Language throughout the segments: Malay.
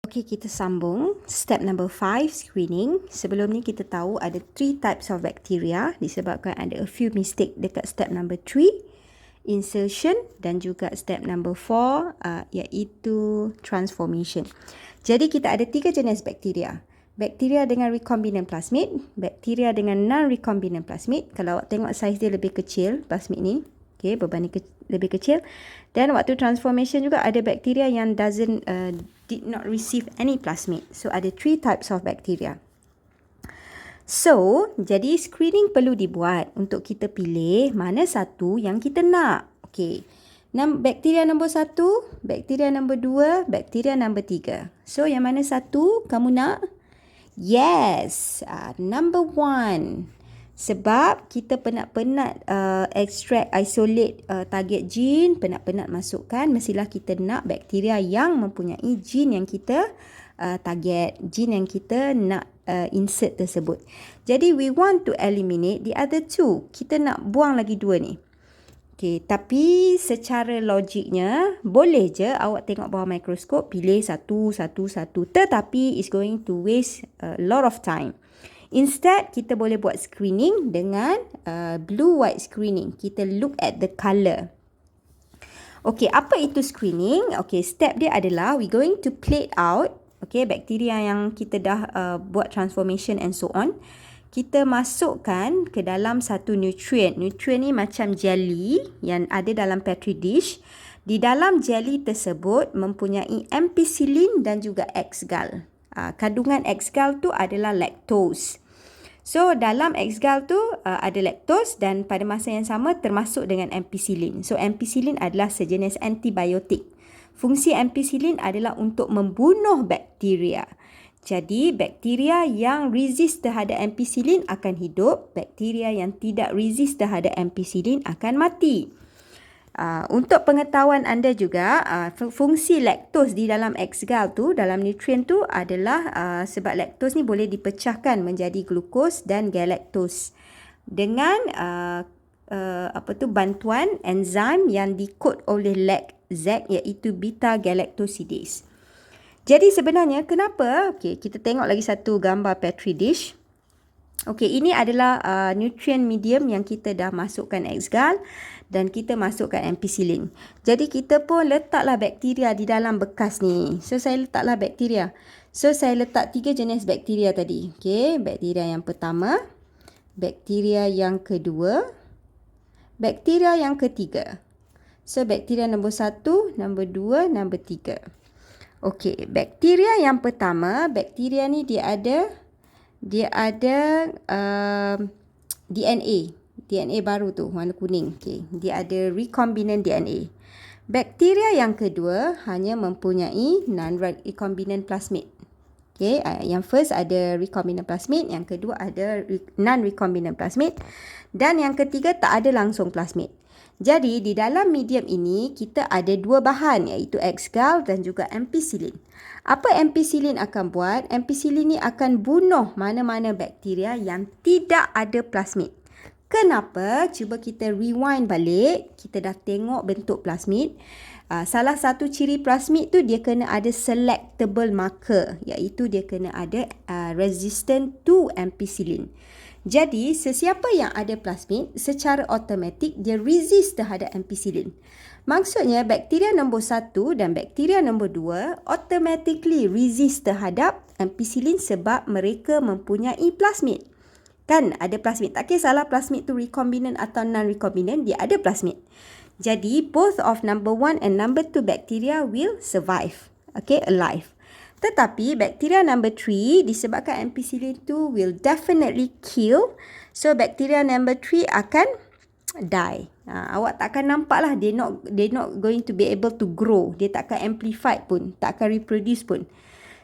Okey, kita sambung. Step number 5, screening. Sebelum ni kita tahu ada 3 types of bacteria disebabkan ada a few mistake dekat step number 3, insertion, dan juga step number 4 iaitu transformation. Jadi kita ada 3 jenis bakteria. Bakteria dengan recombinant plasmid, bakteria dengan non-recombinant plasmid. Kalau awak tengok saiz dia lebih kecil, plasmid ni. Okey, beban ni lebih kecil. Dan waktu transformation juga ada bakteria yang did not receive any plasmid. So ada 3 types of bacteria. So, jadi screening perlu dibuat untuk kita pilih mana satu yang kita nak. Okey. Bakteria nombor 1, bakteria nombor 2, bakteria nombor 3. So, yang mana satu kamu nak? Yes, number 1. Sebab kita penat-penat extract, isolate target gene, penat-penat masukkan, mestilah kita nak bakteria yang mempunyai gene yang kita target, gene yang kita nak insert tersebut. Jadi, we want to eliminate the other 2. Kita nak buang lagi 2 ni. Okay, tapi secara logiknya, boleh je awak tengok bawah mikroskop, pilih satu. Tetapi, it's going to waste a lot of time. Instead, kita boleh buat screening dengan blue-white screening. Kita look at the colour. Okay, apa itu screening? Okay, step dia adalah we going to plate out, okay, bakteria yang kita dah buat transformation and so on. Kita masukkan ke dalam satu nutrient. Nutrient ni macam jelly yang ada dalam petri dish. Di dalam jelly tersebut mempunyai ampicillin dan juga X-gal. Kandungan X-gal tu adalah lactose. So, dalam X-gal tu ada lactose dan pada masa yang sama termasuk dengan ampicillin. So, ampicillin adalah sejenis antibiotik. Fungsi ampicillin adalah untuk membunuh bakteria. Jadi, bakteria yang resist terhadap ampicillin akan hidup. Bakteria yang tidak resist terhadap ampicillin akan mati. Untuk pengetahuan anda juga, fungsi laktos di dalam X-gal tu, dalam nutrient tu adalah sebab laktos ni boleh dipecahkan menjadi glukos dan galactose dengan bantuan enzim yang dikod oleh LAC-Z iaitu beta galactosidase. Jadi sebenarnya kenapa? Okey, kita tengok lagi satu gambar petri dish. Okey, ini adalah nutrient medium yang kita dah masukkan X-gal dan kita masukkan ampicillin. Jadi kita pun letaklah bakteria di dalam bekas ni. So saya letaklah bakteria. So saya letak 3 jenis bakteria tadi. Okey, bakteria yang pertama, bakteria yang kedua, bakteria yang ketiga. So bakteria nombor 1, nombor 2, nombor 3. Okey, bakteria yang pertama, bakteria ni dia ada DNA baru tu, warna kuning. Okey, dia ada recombinant DNA. Bakteria yang kedua hanya mempunyai non-recombinant plasmid. Okey, yang first ada recombinant plasmid, yang kedua ada non-recombinant plasmid, dan yang ketiga tak ada langsung plasmid. Jadi, di dalam medium ini, kita ada 2 bahan, iaitu X-gal dan juga ampicillin. Apa ampicillin akan buat? Ampicillin ni akan bunuh mana-mana bakteria yang tidak ada plasmid. Kenapa? Cuba kita rewind balik. Kita dah tengok bentuk plasmid. Salah satu ciri plasmid tu, dia kena ada selectable marker, iaitu dia kena ada resistant to ampicillin. Jadi, sesiapa yang ada plasmid, secara automatik dia resist terhadap ampicillin. Maksudnya, bakteria nombor 1 dan bakteria nombor 2 automatically resist terhadap ampicillin sebab mereka mempunyai plasmid. Kan, ada plasmid. Tak kisahlah plasmid tu recombinant atau non-recombinant, dia ada plasmid. Jadi, both of number 1 and number 2 bacteria will survive. Okay, alive. Tetapi bakteria number 3 disebabkan ampicillin tu will definitely kill. So bakteria number 3 akan die. Awak tak akan nampak lah, they not going to be able to grow. Dia tak akan amplified pun, tak akan reproduce pun.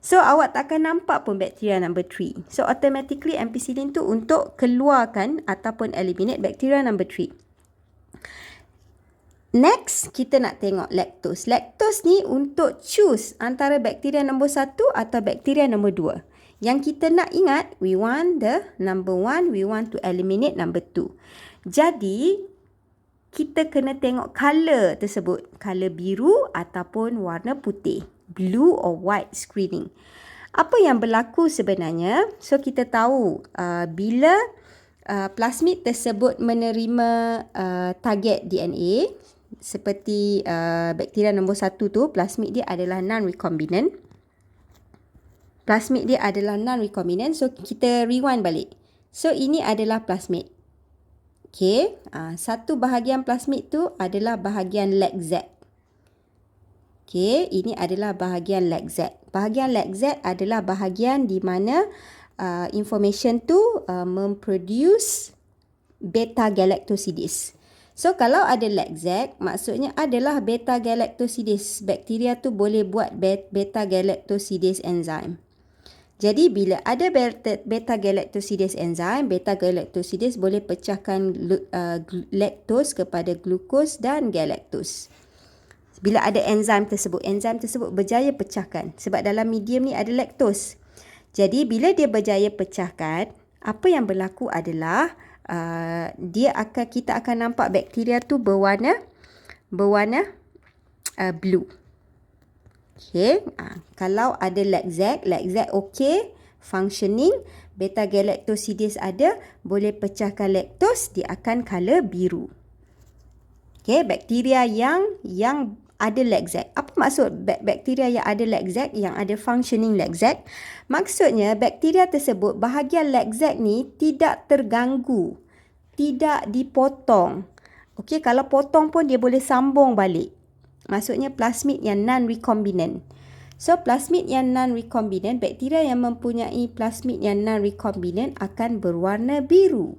So awak tak akan nampak pun bakteria number 3. So automatically ampicillin tu untuk keluarkan ataupun eliminate bakteria number 3. Next, kita nak tengok lactose. Lactose ni untuk choose antara bakteria nombor 1 atau bakteria nombor 2. Yang kita nak ingat, we want the number 1, we want to eliminate number 2. Jadi, kita kena tengok color tersebut. Color biru ataupun warna putih. blue or white screening. Apa yang berlaku sebenarnya? So kita tahu bila plasmid tersebut menerima target DNA seperti bakteria nombor 1 tu, plasmid dia adalah non-recombinant. Plasmid dia adalah non-recombinant. So kita rewind balik. So ini adalah plasmid. Okey, satu bahagian plasmid tu adalah bahagian leg Z. Okey, ini adalah bahagian leg Z. Bahagian leg Z adalah bahagian di mana information tu memproduce beta-galactosidase. So kalau ada leg Z, maksudnya adalah beta-galactosidase. Bakteria tu boleh buat beta-galactosidase enzim. Jadi bila ada beta-galactosidase enzim, beta-galactosidase boleh pecahkan laktos kepada glukos dan galaktos. Bila ada enzim tersebut berjaya pecahkan. Sebab dalam medium ni ada laktos. Jadi bila dia berjaya pecahkan, apa yang berlaku adalah kita akan nampak bakteria tu berwarna blue. Okey, kalau ada leg Z okey, functioning, beta-galactosidase ada, boleh pecahkan laktos, dia akan color biru. Okey, bakteria yang ada leg Z. Apa maksud bakteria yang ada leg Z, yang ada functioning leg Z? Maksudnya bakteria tersebut, bahagian leg Z ni tidak terganggu, tidak dipotong. Okey, kalau potong pun dia boleh sambung balik. Maksudnya plasmid yang non-recombinant. So plasmid yang non-recombinant, bakteria yang mempunyai plasmid yang non-recombinant akan berwarna biru.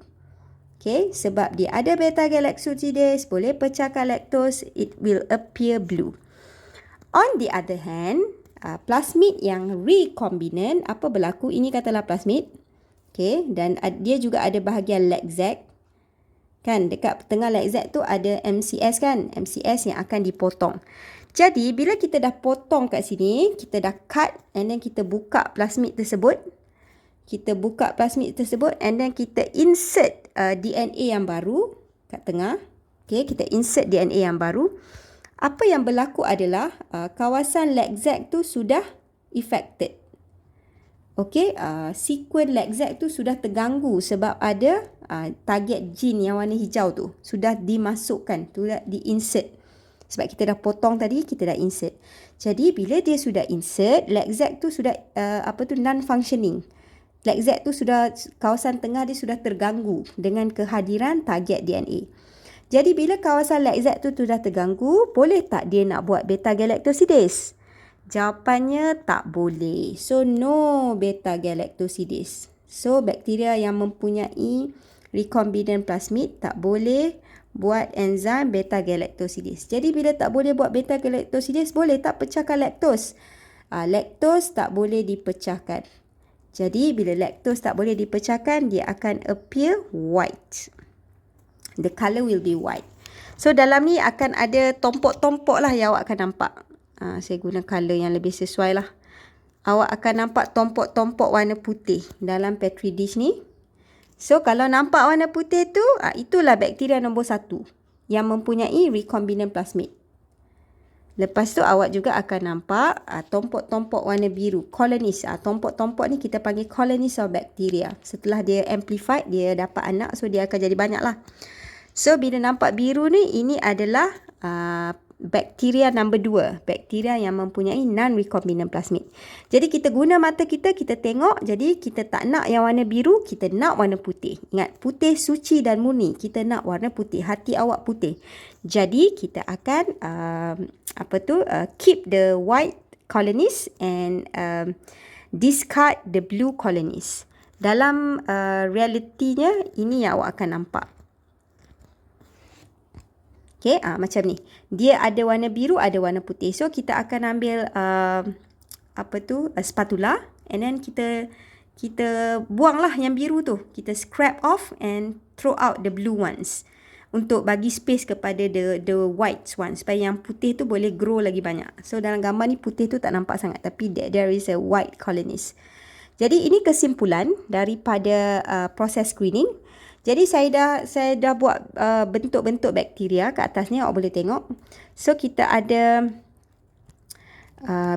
Okay, sebab dia ada beta-galactosidase, boleh pecahkan laktos, it will appear blue. On the other hand, plasmid yang recombinant, apa berlaku? Ini katalah plasmid. Okay, dan dia juga ada bahagian leg Z. Kan, dekat tengah leg Z tu ada MCS kan? MCS yang akan dipotong. Jadi, bila kita dah potong kat sini, kita dah cut and then kita buka plasmid tersebut. And then kita insert DNA yang baru kat tengah. Okay, kita insert DNA yang baru. Apa yang berlaku adalah kawasan leg Z tu sudah affected. Okay, sekuen leg Z tu sudah terganggu sebab ada target gene yang warna hijau tu sudah dimasukkan, sudah di-insert. Sebab kita dah potong tadi, kita dah insert. Jadi bila dia sudah insert, leg Z tu sudah non-functioning. Leg Z tu sudah, kawasan tengah dia sudah terganggu dengan kehadiran target DNA. Jadi bila kawasan leg Z tu sudah terganggu, boleh tak dia nak buat beta-galactosidase? Jawapannya tak boleh. So no beta-galactosidase. So bakteria yang mempunyai recombinant plasmid tak boleh buat enzim beta-galactosidase. Jadi bila tak boleh buat beta-galactosidase, boleh tak pecahkan laktos? Laktos tak boleh dipecahkan. Jadi bila laktos tak boleh dipecahkan, dia akan appear white. The colour will be white. So dalam ni akan ada tompok-tompok lah yang awak akan nampak. Saya guna colour yang lebih sesuai lah. Awak akan nampak tompok-tompok warna putih dalam petri dish ni. So kalau nampak warna putih tu, itulah bakteria nombor 1 yang mempunyai recombinant plasmid. Lepas tu awak juga akan nampak tompok-tompok warna biru, colonies. Tompok-tompok ni kita panggil colonies of bacteria. Setelah dia amplified, dia dapat anak, so dia akan jadi banyak lah. So bila nampak biru ni, ini adalah bakteria number 2. Bakteria yang mempunyai non-recombinant plasmid. Jadi kita guna mata kita, kita tengok. Jadi kita tak nak yang warna biru, kita nak warna putih. Ingat, putih suci dan murni. Kita nak warna putih. Hati awak putih. Jadi kita akan keep the white colonies and discard the blue colonies. Dalam realitinya, ini yang awak akan nampak. Okay, macam ni. Dia ada warna biru, ada warna putih. So, kita akan ambil spatula. And then kita buanglah yang biru tu. Kita scrap off and throw out the blue ones. Untuk bagi space kepada the white ones. Supaya yang putih tu boleh grow lagi banyak. So, dalam gambar ni putih tu tak nampak sangat. Tapi there is a white colonies. Jadi, ini kesimpulan daripada proses screening. Jadi saya dah buat bentuk-bentuk bakteria kat atas ni, awak boleh tengok. So kita ada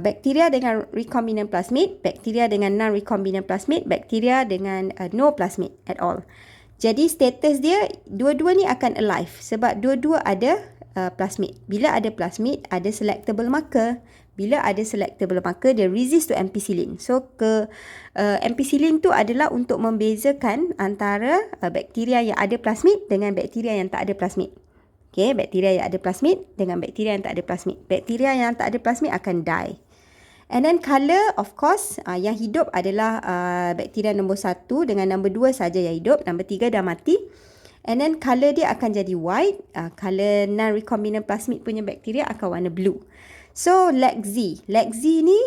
bakteria dengan recombinant plasmid, bakteria dengan non-recombinant plasmid, bakteria dengan no plasmid at all. Jadi status dia, dua-dua ni akan alive sebab dua-dua ada plasmid. Bila ada plasmid, ada selectable marker. Bila ada selectable marker, dia resist to ampicillin. So, ampicillin tu adalah untuk membezakan antara bakteria yang ada plasmid dengan bakteria yang tak ada plasmid. Okay, bakteria yang ada plasmid dengan bakteria yang tak ada plasmid. Bakteria yang tak ada plasmid akan die. And then colour, of course, yang hidup adalah bakteria nombor 1 dengan nombor 2 saja yang hidup. Nombor 3 dah mati. And then colour dia akan jadi white. Colour non-recombinant plasmid punya bakteria akan warna blue. So, leg Z. Leg Z ni,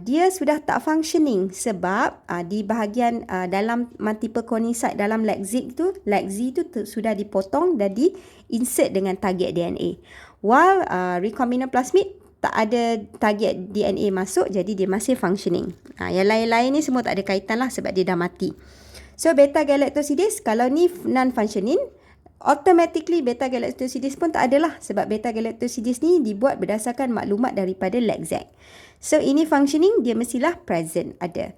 dia sudah tak functioning sebab di bahagian dalam multiple conicyte dalam leg Z tu sudah dipotong dan di-insert dengan target DNA. While recombinant plasmid tak ada target DNA masuk, jadi dia masih functioning. Yang lain-lain ni semua tak ada kaitan lah sebab dia dah mati. So, beta-galactosidase, kalau ni non-functioning, automatically beta-galactosidase pun tak adalah sebab beta-galactosidase ni dibuat berdasarkan maklumat daripada LACZ. So, ini functioning, dia mestilah present, ada.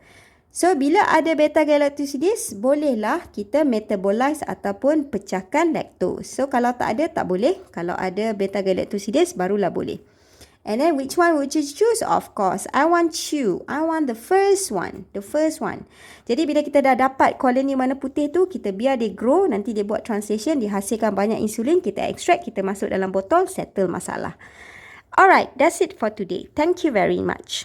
So, bila ada beta-galactosidase, bolehlah kita metabolize ataupun pecahkan lactose. So, kalau tak ada, tak boleh. Kalau ada beta-galactosidase, barulah boleh. And then which one would you choose? Of course, I want the first one. The first one. Jadi bila kita dah dapat koloni warna putih tu, kita biar dia grow, nanti dia buat translation, dihasilkan banyak insulin, kita extract, kita masuk dalam botol, settle masalah. Alright, that's it for today. Thank you very much.